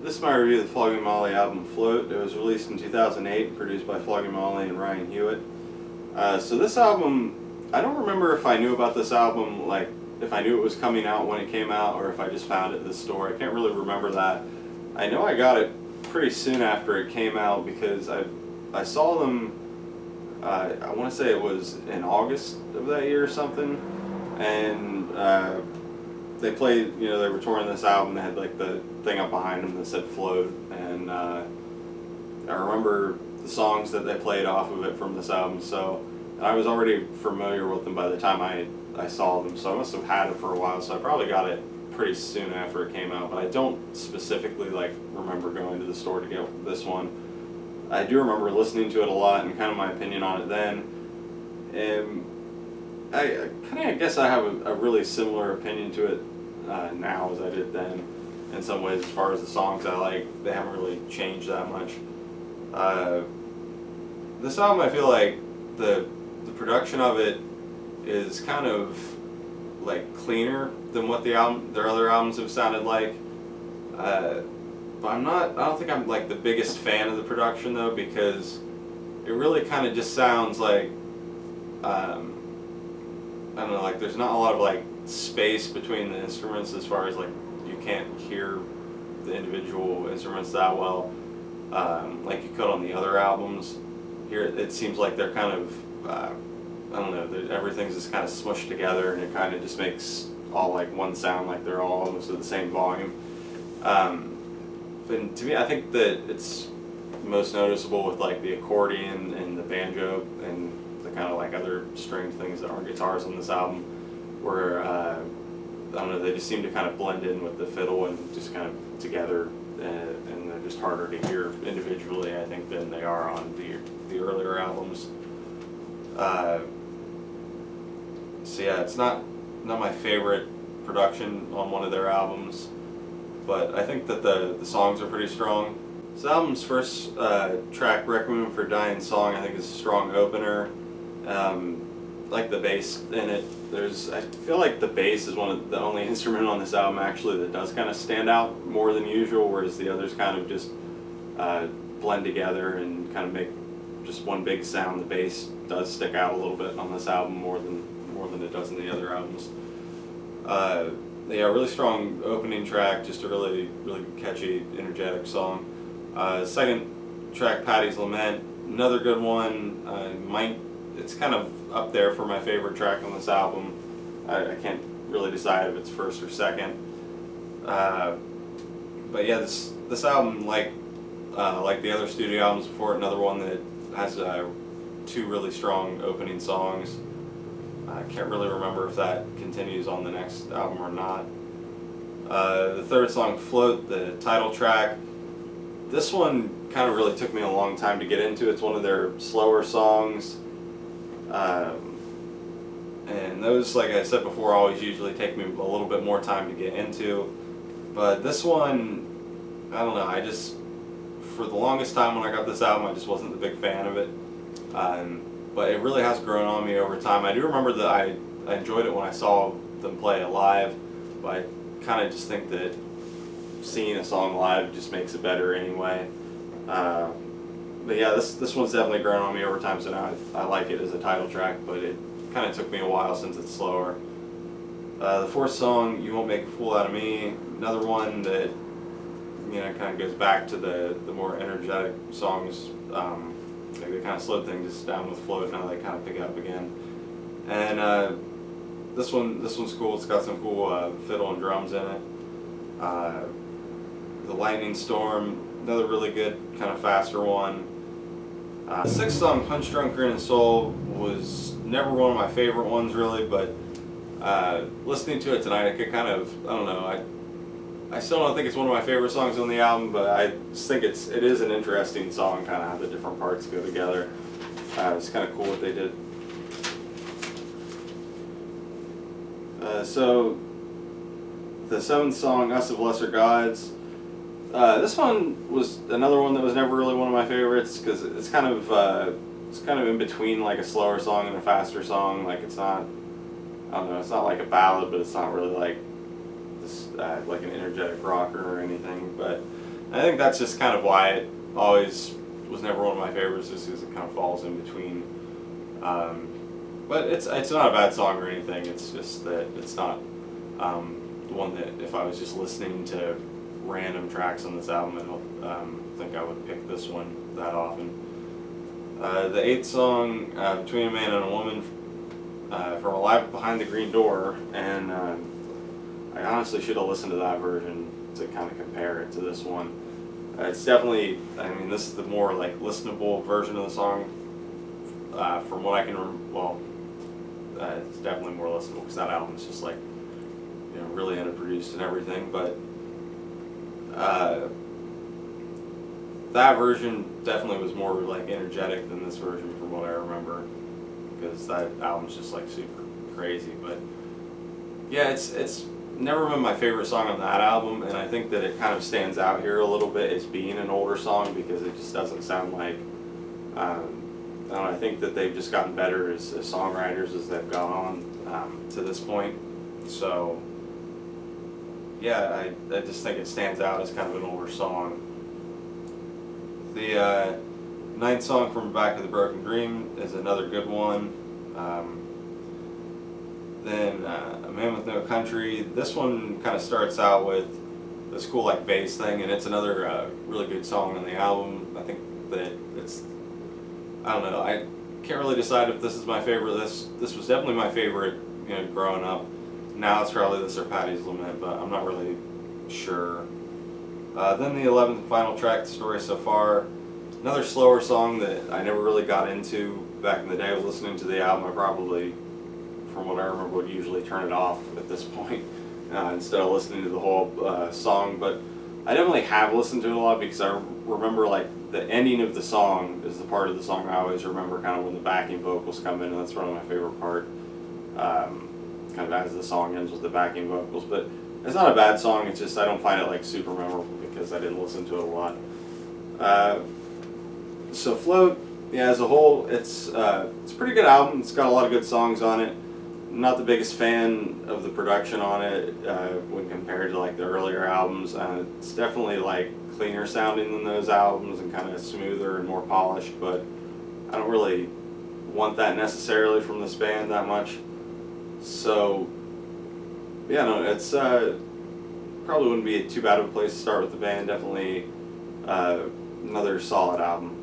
This is my review of the Flogging Molly album Float. It was released in 2008, produced by Flogging Molly and Ryan Hewitt. So this album, I don't remember if I knew about this album, like if I knew it was coming out when it came out or if I just found it at the store. I can't really remember that. I know I got it pretty soon after it came out because I saw them, I want to say it was in August of that year or something, and they played, they were touring this album. They had like the thing up behind them that said Float, and I remember the songs that they played off of it from this album. So I was already familiar with them by the time I saw them, so I must have had it for a while. So I probably got it pretty soon after it came out, but I don't specifically remember going to the store to get this one. I do remember listening to it a lot and kind of my opinion on it then. And I guess I have a really similar opinion to it now as I did then in some ways. As far as the songs I like, they haven't really changed that much. This album, I feel like the production of it is kind of cleaner than what their other albums have sounded like. But I don't think I'm the biggest fan of the production though, because it really kind of just sounds like, I don't know, there's not a lot of space between the instruments as far as you can't hear the individual instruments that well, like you could on the other albums. Here it seems like they're kind of, I don't know, everything's just kind of smushed together and it kind of just makes all one sound, like they're all almost at the same volume. But to me, I think that it's most noticeable with the accordion and the banjo and the kind of other stringed things that aren't guitars on this album, where I don't know, they just seem to kind of blend in with the fiddle and just kind of together, and they're just harder to hear individually, I think, than they are on the earlier albums. So yeah, it's not my favorite production on one of their albums, but I think that the songs are pretty strong. This album's first track, Requiem for a Dying Song, I think is a strong opener. Like the bass in it, I feel like the bass is one of the only instrument on this album actually that does kind of stand out more than usual, whereas the others kind of just blend together and kind of make just one big sound. The bass does stick out a little bit on this album more than it does in the other albums. Yeah, really strong opening track, just a really catchy, energetic song. Second track, Patty's Lament, another good one. It's kind of up there for my favorite track on this album. I can't really decide if it's first or second. But yeah, this album, like the other studio albums before it, another one that has two really strong opening songs. I can't really remember if that continues on the next album or not. The third song, Float, the title track, this one kind of really took me a long time to get into. It's one of their slower songs. And those, like I said before, always usually take me a little bit more time to get into. But this one, I don't know, for the longest time when I got this album, I just wasn't the big fan of it. But it really has grown on me over time. I do remember that I enjoyed it when I saw them play it live, but I kind of just think that seeing a song live just makes it better anyway. But yeah, this one's definitely grown on me over time, so now I like it as a title track, but it kind of took me a while since it's slower. The fourth song, You Won't Make a Fool Out of Me, another one that kind of goes back to the more energetic songs. They kind of slowed things down with Float, now they kind of pick it up again. And this one's cool. It's got some cool fiddle and drums in it. The Lightning Storm, another really good kind of faster one. The sixth song, Punch Drunk Grin and Soul, was never one of my favorite ones really, but listening to it tonight, I could kind of, I don't know, I still don't think it's one of my favorite songs on the album, but I just think it is an interesting song, kind of how the different parts go together. It's kind of cool what they did. So the seventh song, Us of Lesser Gods. This one was another one that was never really one of my favorites because it's kind of in between a slower song and a faster song. It's not, I don't know, it's not like a ballad, but it's not really like an energetic rocker or anything. But I think that's just kind of why it always was never one of my favorites, just because it kind of falls in between. But it's not a bad song or anything. It's just that it's not the one that if I was just listening to random tracks on this album, I don't think I would pick this one that often. The eighth song, Between a Man and a Woman, from Alive Behind the Green Door, and I honestly should have listened to that version to kind of compare it to this one. It's definitely, I mean, this is the more like listenable version of the song. From what I can it's definitely more listenable because that album's just like, you know, really underproduced and everything. But that version definitely was more like energetic than this version from what I remember, because that album's just like super crazy. But yeah, it's never been my favorite song on that album, and I think that it kind of stands out here a little bit as being an older song because it just doesn't sound like, I don't know, I think that they've just gotten better as songwriters as they've gone on to this point. So yeah, I just think it stands out as kind of an older song. The ninth song, From Back of the Broken Dream, is another good one. Then A Man with No Country. This one kind of starts out with this cool like bass thing, and it's another really good song on the album. I think that it's, I don't know, I can't really decide if this is my favorite. This was definitely my favorite, you know, growing up. Now it's probably this or Patty's Lament, but I'm not really sure. Then the 11th and final track, The Story So Far. Another slower song that I never really got into back in the day. Listening to the album, I probably, from what I remember, would usually turn it off at this point instead of listening to the whole song. But I definitely have listened to it a lot because I remember like the ending of the song is the part of the song I always remember, kind of when the backing vocals come in, and that's one of my favorite part. Kind of as the song ends with the backing vocals, but it's not a bad song. It's just I don't find it like super memorable because I didn't listen to it a lot. So Float, yeah, as a whole, it's a pretty good album. It's got a lot of good songs on it. I'm not the biggest fan of the production on it when compared to like the earlier albums. It's definitely like cleaner sounding than those albums and kind of smoother and more polished, but I don't really want that necessarily from this band that much. So yeah, no, it's probably wouldn't be too bad of a place to start with the band. Definitely another solid album.